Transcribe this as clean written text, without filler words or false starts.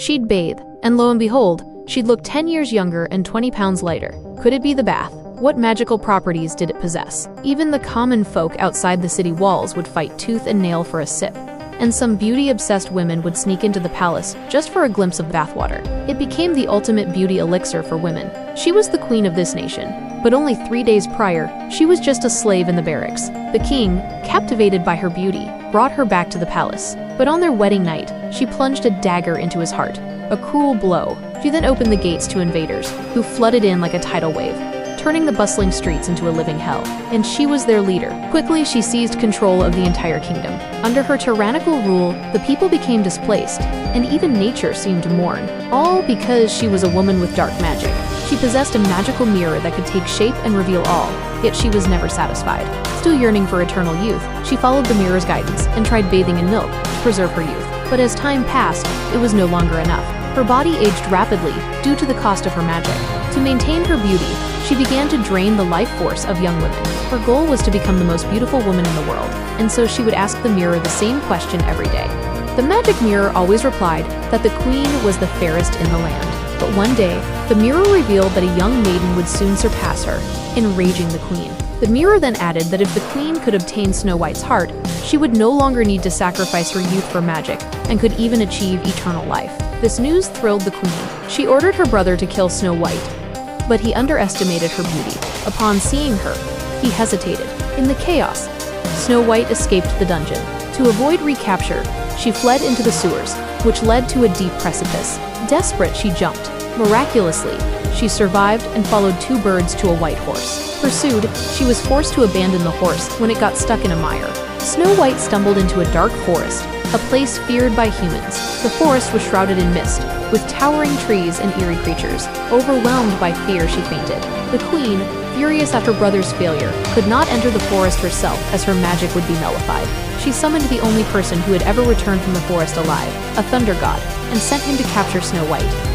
She'd bathe, and lo and behold, she'd look 10 years younger and 20 pounds lighter. Could it be the bath? What magical properties did it possess? Even the common folk outside the city walls would fight tooth and nail for a sip. And some beauty-obsessed women would sneak into the palace just for a glimpse of bathwater. It became the ultimate beauty elixir for women. She was the queen of this nation, but only 3 days prior, she was just a slave in the barracks. The king, captivated by her beauty, brought her back to the palace. But on their wedding night, she plunged a dagger into his heart. A cruel blow. She then opened the gates to invaders, who flooded in like a tidal wave, turning the bustling streets into a living hell. And she was their leader. Quickly, she seized control of the entire kingdom. Under her tyrannical rule, the people became displaced, and even nature seemed to mourn, all because she was a woman with dark magic. She possessed a magical mirror that could take shape and reveal all, yet she was never satisfied. Still yearning for eternal youth, she followed the mirror's guidance and tried bathing in milk to preserve her youth. But as time passed, it was no longer enough. Her body aged rapidly due to the cost of her magic. To maintain her beauty, she began to drain the life force of young women. Her goal was to become the most beautiful woman in the world, and so she would ask the mirror the same question every day. The magic mirror always replied that the queen was the fairest in the land. But one day, the mirror revealed that a young maiden would soon surpass her, enraging the queen. The mirror then added that if the queen could obtain Snow White's heart, she would no longer need to sacrifice her youth for magic, and could even achieve eternal life. This news thrilled the queen. She ordered her brother to kill Snow White, but he underestimated her beauty. Upon seeing her, he hesitated. In the chaos, Snow White escaped the dungeon. To avoid recapture, she fled into the sewers, which led to a deep precipice. Desperate, she jumped. Miraculously, she survived and followed 2 birds to a white horse. Pursued, she was forced to abandon the horse when it got stuck in a mire. Snow White stumbled into a dark forest, a place feared by humans. The forest was shrouded in mist, with towering trees and eerie creatures. Overwhelmed by fear, she fainted. The queen, furious at her brother's failure, could not enter the forest herself as her magic would be nullified. She summoned the only person who had ever returned from the forest alive, a thunder god, and sent him to capture Snow White.